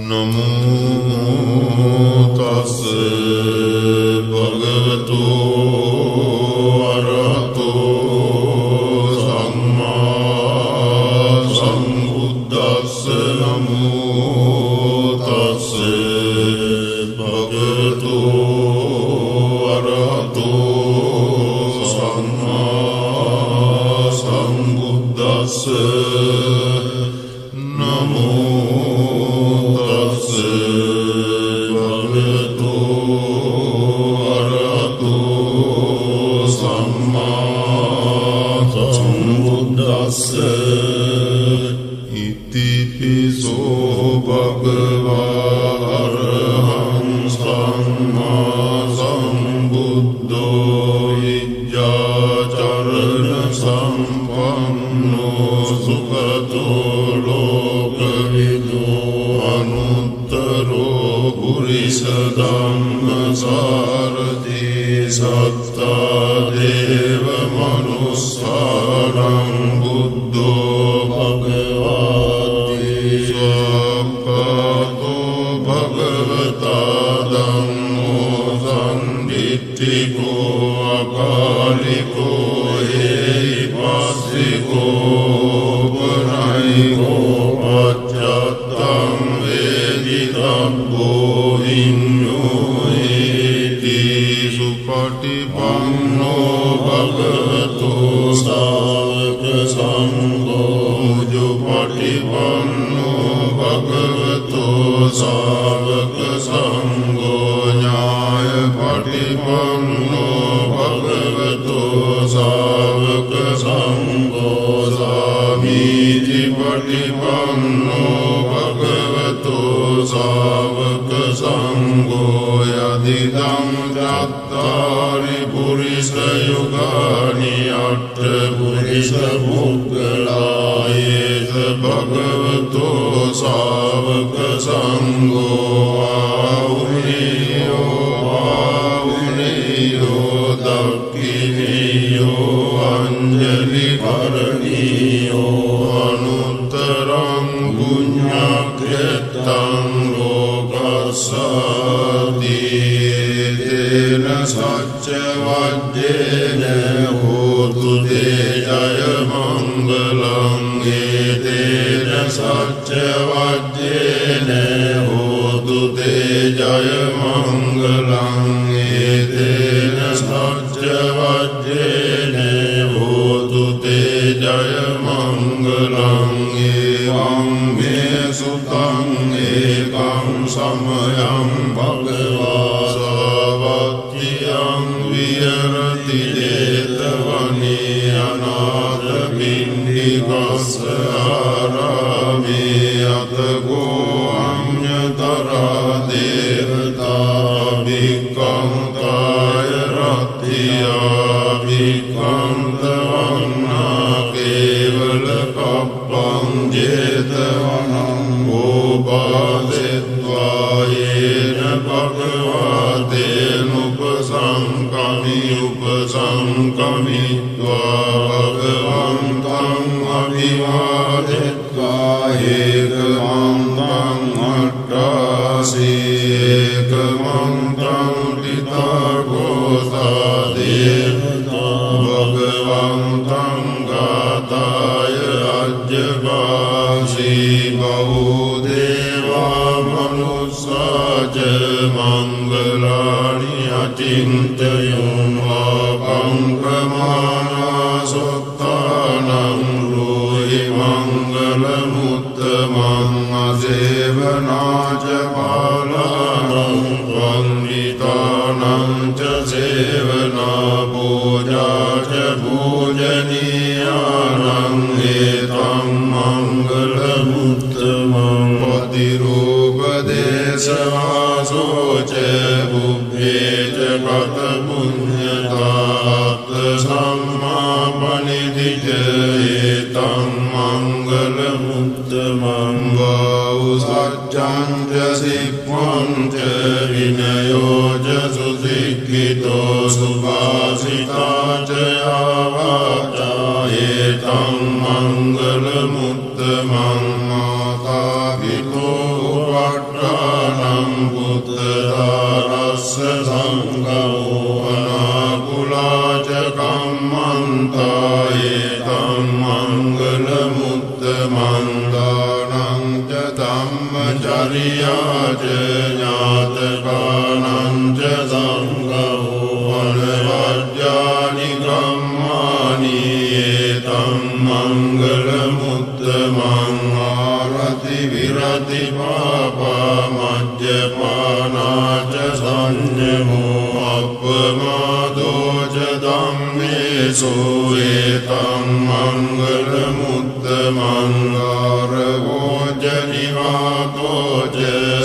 नमो तस्से भगवतो अरहतो सम्मा सम्बुद्धस्से नमो तस्से भगवतो अरहतो सम्मा सम्बुद्धस्से नमो तस्से भगवतो अरहतो सम्मा सम्बुद्धस्से इतिपिसो भगवा अरहं सम्मा सम्बुद्धो विद्याचरण सम्पन्नो सुखतो लोकविदो अनुत्तरो पुरुष धम्मसारथि सत्ता देव मनुस्सारं बुद्धो भगवाति स्वाक्कातो भगवता धम्मो सन्दिट्ठिको अकालिको एहिपास्सिको उपनयिको पश्चात्तं वेदितव्यो विඤ्ඤो इति सुपटिपन्नो भगवतो सावक संघो मुजुपटिपन्नो भगवतो सावक संघो न्यायपटिपन्नो भगवतो सावक संघो सामीचिपटिपन्नो भगवतो सावक संघो यदिदं चत्वारि पुरुषयुगानि अष्टपुरुषपुद्गला एष भगवतो सावक संघो आहुनेयो आहुनेयो दक्षिणेयो अंजलिकरणीयो अनुत्तरं पुण्यकृतं लोकस्याति तेन सत्यवाद्येन होतु ते जयमङ्गलं तेन सत्यवाद्येन होतु ते जयमङ्गलं तेन सत्यवाद्येन होतु ते जयमङ्गलं एवं मे सुतं एकं समयं भगवान् सावत्यं विहरति जेतवने अनाथपिण्डिकस्य आरामे अतको अन्यतरा देवता विकन्ताय रत्या विकन्तवन्ना केवलकप्पं जेतवनं गोपादित्वा येन भगवतेनुपसङ्कमित्वा भगवन्तम् अभिवादित्वा एकमन्त्रम् अट्टासि एकमन्त्रं पितृगोता देवता भगवन्तं गाताय अज्यवासि बहुदेवा मनुष्या च मङ्गलानि अचिन्तयन् अपङ्कमाना सुप्तानं ब्रूहि मङ्गलमुत्तमम् असेवना च बालानां वन्दितानां च सेवना पूजा च पूजनीयानां एतं मङ्गलमुत्तमम् पतिरूपदेशवासो च बुद्धे च कथपुण्यतात् सम्मापनिधि च एतं मङ्गलमुत्तमं बहुसज्जं च सिक्वं च विनयो च सुशिक्षितो सुभाषिता च यावाचा एतं मङ्गलमुत्तमम् දානං ච ධම්මචර්යා ච ඥාතකානං ච සංඝෝ අනවජ්ජානි කම්මානි ඒතං මංගල මුත්තමං ආරති විරති පාපා මජ්ජපානා ච සංයමෝ අප්පමාදෝ ච ධම්මේසු ඒතං මංගල මුත්තමං ආරවෝ ච නිවාතෝ ච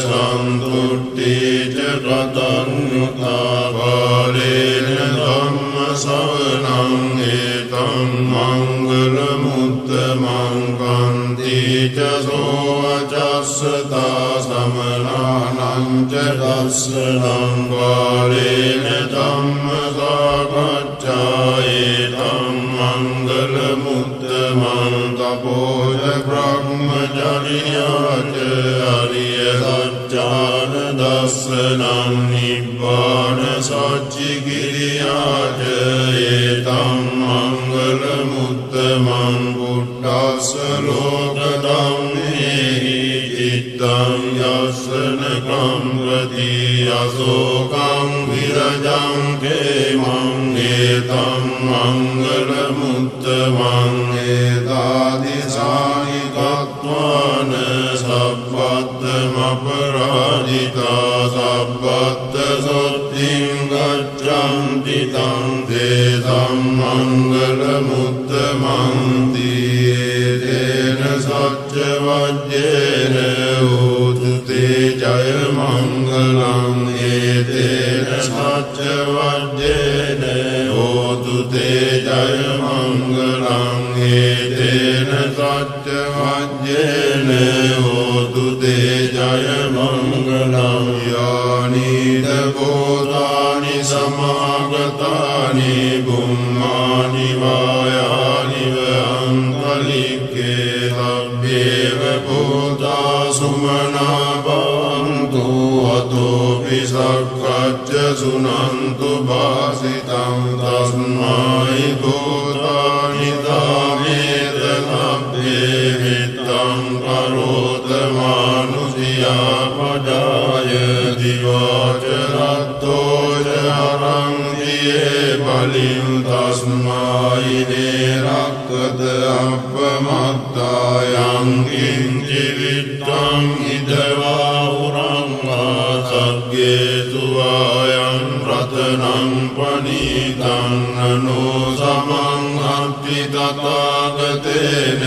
සන්තුට්ඨි ච කතඤ්ඤුතා බාලේන ධම්ම ශ්‍රවණං ඒතං මංගල මුත්තමං කන්ති ච සෝවචස්සතා සමනානං ච දස්සනං බාලේන ධම්ම සාකච්ඡා ඒතං මංගල මුත්තමං තපෝච බ්‍රහ්මචර්යා ච අරිය සත්‍යාන දස්සනං නිබ්බාන සච්චිකිරියා ච ඒතං මංගල මුත්තමං බුද්ධස්ස ලෝක ධම්මේහි චිත්තං යස්සන කම්පති අසෝකං විරජං කේමං ඒතං මංගල මුත්තමං ඒතාදිසානි කତ୍වාන සබ්බත්තම අපරාජිතා සබ්බත්ත සොත්තිං ගච්ඡන්ති තං තේසං මංගල මුත්තමං තේන සච්ච වජ්ජේන හෝතු තේ ජය මංගලං ඒතේන සච්ච වජ්ජේන හෝතු තේ ජය මංගලං ඒතේන සච්ච වජ්ජේන හෝතු තේ ජය මංගලං යානිද බෝධානි සමාගතානි බුම්මානි වායානි අංකලික්කේ සබ්බේව බෝධා සුමනා භවන්තු අතෝ පිසක්ඛච්ච සුනන්තු භාසිතං තස්මයි බෝධානි දාමේත සබ්බේ මිත්තං කරෝත මානුෂියා පජාය දිවාච රත්තෝ ච අරං දියේ බලින් තස්මයි නේරක්කත අප්පමත්තායං කිංචි විත්තං ඉදවා උරංවා සග්ගේසු ආයං රතනං පනීතං නනෝ සමං අත්ති තථාගතේන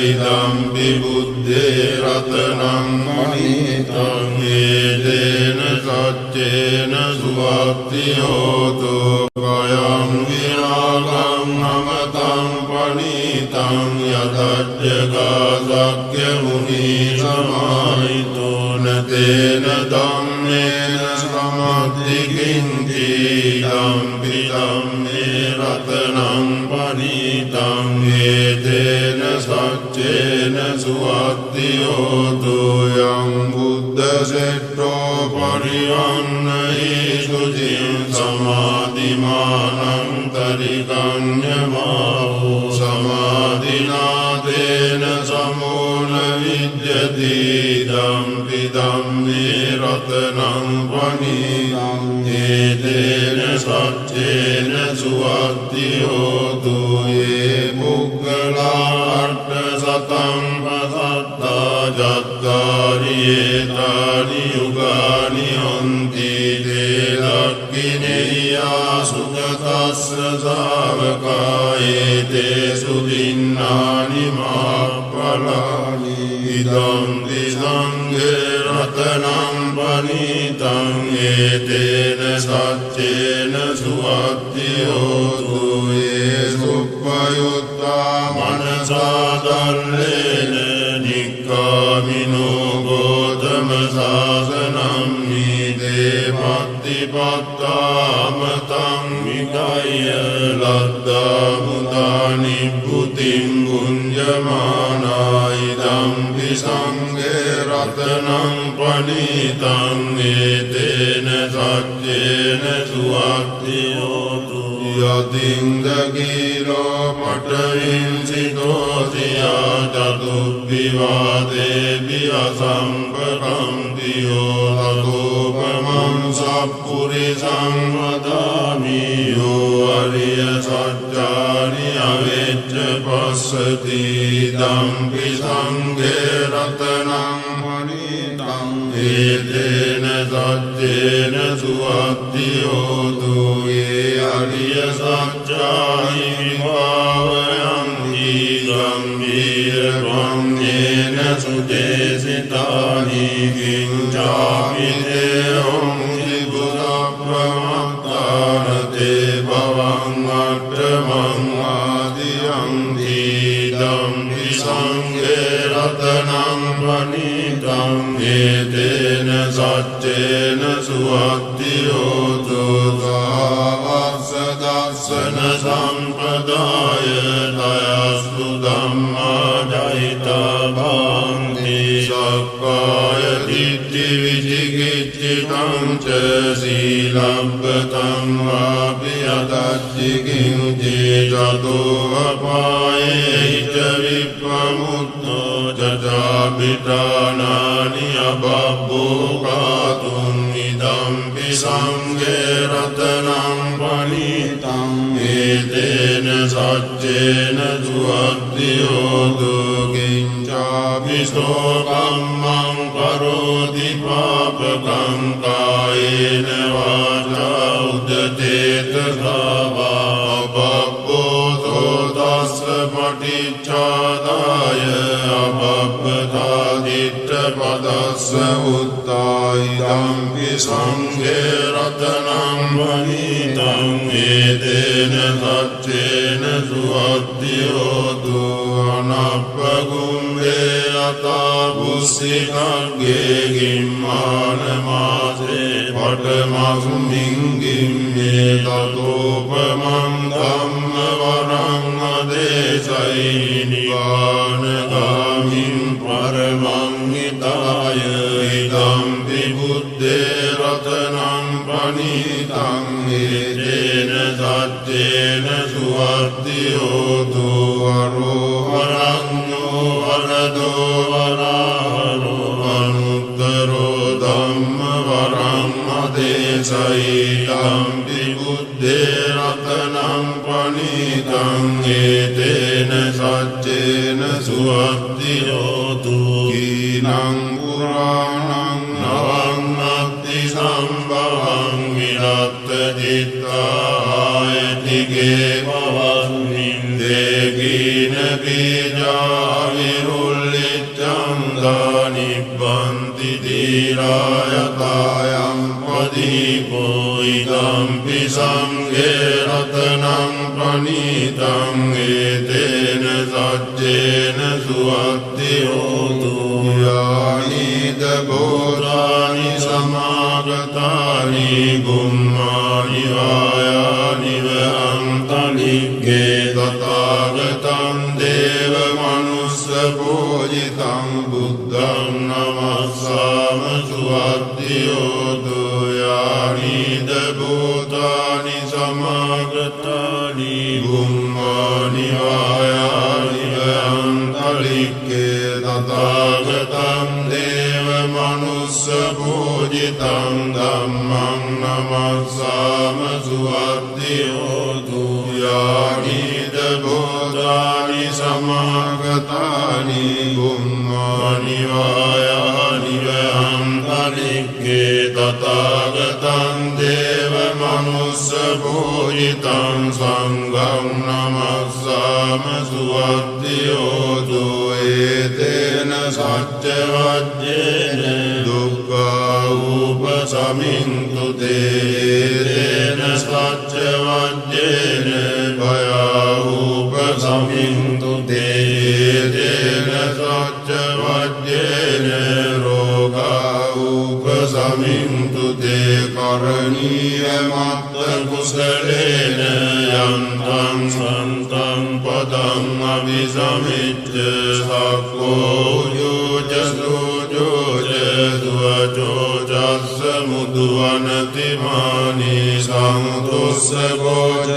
ඉදම්පි බුද්දේ රතනං පනීතං ඒතේන සච්චේන සුවක්ති හෝතු කයං විරාගං නමතං පනීතං යදජ්ජගා සක්්‍ය මුනි සමාහිතෝ නතේන ධම්මේන සමද්දි කිංචි ධම්පි ධම්මේ රතනං පනීතං ඒතේන සච්චේන සුවක්ති හෝතු යං බුද්ධ සෙට්ඨෝ පරිවන්නයි සුචින් සමාධිමානං තරිකඤ්ඤමාහෝ සමාධිනාදේන සමෝන විජ්ජති ධම්පි ධම්මේ රතනං පනීතං ඒතේන සච්චේන සුවක්ති හෝතු යේ පුග්ගලාර්ථ සතං පසත්තා ජත්තාරි ඒතානි යුගානි හොන්ති තේ දක්ඛිනේයා සුගතස්ස සාවකායේ තේසු දින්නානි මාප්පලානි ඉදං දිසංඝේ රතනං පනීතං ඒතේන සච්චේන සුවක්ති හෝතු යේ සුප්පයුත්තා මනසා දල්ලේන නික්ඛාමිනෝ ගෝතම සාසනං නීදේ පත්තිපත්තාමතං විකය්‍ය ලද්දා මුදානි බුතින් ගුඤ්ජමානා ඉදම්පි සංඝේ රතනං පනීතං ඒතේන සච්චේන සුවක්ති හෝතු යතින්දගීලෝ පටවින්සිතෝතියා චතුබ්බිවාදේබිය සම්පකම්තියෝ ලතෝපමං සප්පුරිසං වදාමියෝ අරිය සච්චානි අවෙච්ච පස්සති දම්පි සංඝේ රතනං මනිතං ඒතේන සච්චේන සුවත්තියෝතු ඒ අරිය සච්චානි විභාවයං ගම්භීර වන්නේන සුදේසිතානි කිංචාපි දේහං බුද්ධප්‍රමත්තානතේ භවං අට්ඨමං ආදියං දීදම් විසංඝේ රතනං වනිතං ඒතේන සච්චේන සුවත්තියෝතු සාවස්ස දස්සන සම්පදාය දයස්තු ධම්මා ජයිතා භාන්ති සක්කාය දිට්ඨි විචිකිච්ඡිතං ච සීලබ්බතං වාපි අදච්චි කිංචි චතෝ අපායේ ච විප්පමුත්තෝ චාපිඨානානි අබබ්බෝ කාතුං ඉදම්පි සංඝේ රතනං වනිතං ඒතේන සච්චේන සුවත්තියෝතු කිංචාපිසෝ කම්මං කරෝති පාපකං කායේන වාචා උදචේතසාවා අබබ්බෝ තස්ස පටිච්චාදාය අබබ්බතා දිට්ඨ පදස්ස උත්තායිදම්පි සංඝේ රතනං වනිතං ඒතේන සච්චේන සුවත්තියෝතු අනප්පගුම්බේ අතා බුස්සිකග්ගේ ගිම්මාන මාසේ පඨමස්මින් ගිම්මේ තතෝපමං ධම්ම වරං අදේශයි නිවානගාමින් පරමං හිතාය ඉදම්පි බුද්දේ රතනං පනිතං ඒතේන සච්චේන සුවත්තියෝතු අරෝහරඤ්ඤෝ වරදෝ වරාහරෝ අනුත්තරෝ ධම්ම වරං අදේශයි දම්පි බුද්දේ රතනං පනිතං ඒතේන සච්චේන සුවත්තියෝතු කීනං පුරාණං නවං අත්ති සම්භවං විරත්ත චිත්තායතිගේ භවස්මින් දේකීන බීජා විරුල්ලිච්ඡං දානිබ්බන්ති දීරායතායං පදීපෝ ඉදම්පි සංඝේ රතනං පනිතං ඒතේන සච්චේන සුවත්තියෝතු යානිද බෝධානි සමාගතානි ගුම්මානි වායානි වහන්තනික්ඛේ තථාගතං දේව මනුස්ස පූජිතං බුද්ධං නමස්සාම සුවත්තියෝතු යානිද භූතානි සමාගතානි ගුම්මානි වායානි වහන්තනික්ඛේ තථාගතං දේව මනුස්ස පූජිතං ධම්මං නමස්සාම සුවත්තියෝතු යානිද බෝධානි සමාගතානි ගුම්මානි වායානි වහන්තනික්ඛේ තථාගතං දේව මනුස්ස පූජිතං සංඝං නමස්සාම සුවත්තියෝතු ඒතේන සච්ච වජ්ජේන දුක්ඛා උපසමින්තු තේන සච්ච වජ්ජේන භයා උපසමින්තු තේන සච්ච වජ්ජේන රෝගා උපසමින්තු තේ කරණීය මත්ත කුසලේන යන්තං සන්තං පදං අபிසමිච්ඡ සක්ඛෝ යෝච සෝජෝච දුවචෝ චස්ස මුදුවනති මානි සමුදොස්ස ගෝච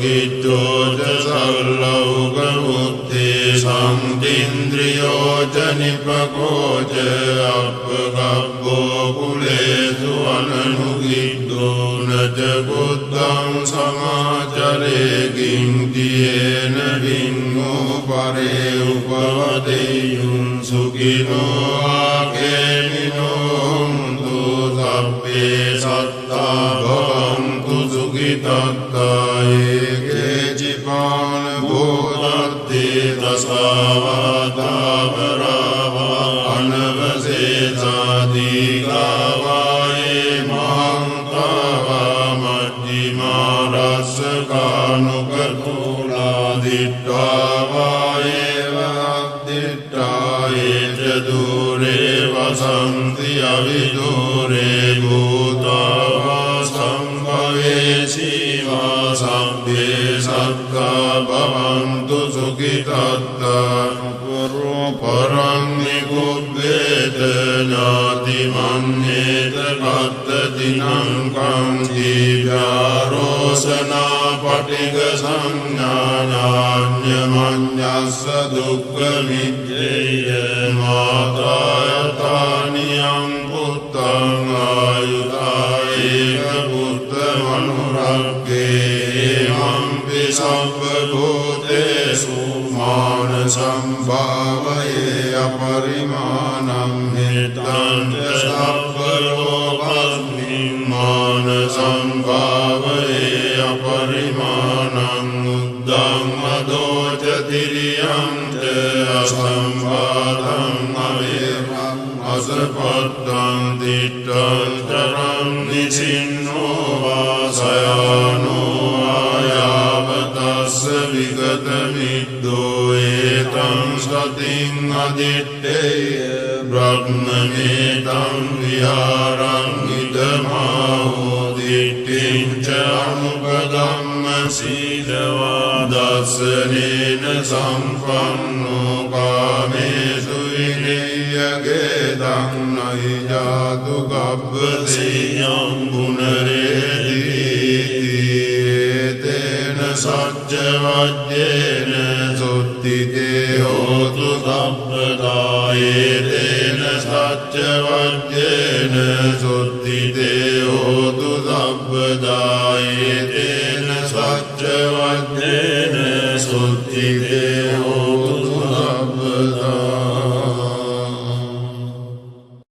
කිච්ඡෝච සල්ලෞක බුද්ධේ සම්තින්ද්‍රියෝච නිපකෝච අප්පකබ්බෝ කුලේසු අනනුගිද්දෝ නච බුද්ධං සමාචරේ කිංතියේන වින්නෝ පරේ උපවදෙයුං සුඛිනෝ ආකේමිනෝ හුන්තු සබ්බේ සත්තා භවන්තු සුඛිතත්තා ඒකේචිපාන භූතත්තේ තසාවාදාවරාවා අනවසේසාදීගාවායේ මහන්තාවා මජ්ජිමා රස්සකානුකතෝලා දිට්ඨාවායේ වද්දිට්ඨායේ ච දුරේ වසන්ති අවිදුරේ භූතාවා සම්භවේසීවා සබ්බේ සත්තා භවන්තු සුඛිතත්තා පරං නිකුබ්බේත ඥාති මන්නේත කත්තතිනං කංති ව්‍යාරෝසනා පටිග සංඥාඥාන්‍ය මඤ්ඤස්ස දුක්ඛ මිච්ඡේය මාතායතානියං පුත්තං ආයුතායේක පුත්ත මනුරග්ගේ මම්පි සබ්බ භූතේසු මාන සම්භාවයේ අපරිමාණං හිතං සබ්බ ලෝකස්මින් මාන සම්භාවයේ අපරිමාණං උද්දං මදෝච තිරියං ච අසම්භාතං අවේරං අසපත්තං දිට්ඨං තරං නිසින්නෝ වාසයානෝ ආයාවතස්ස විගත මිද්දෝ ඒතං සතින් අදිත්තේය බ්‍රහ්මමේතං විහාරං ඉදමාහෝ දිට්ඨිං ච අනුපදම්ම සීලවා දස්සනේන සම්පන්නෝ කාමේසු විනය්‍යගේ දන්නයි ජාතු ගබ්බසීයං පුනරේදීතේන සච්ච වජ්ජේන සුත්තිතේ හෝතු සබ්බදායේතේන සච්ච වජ්ජේන සුත්තිතේ හෝතු සබ්බදා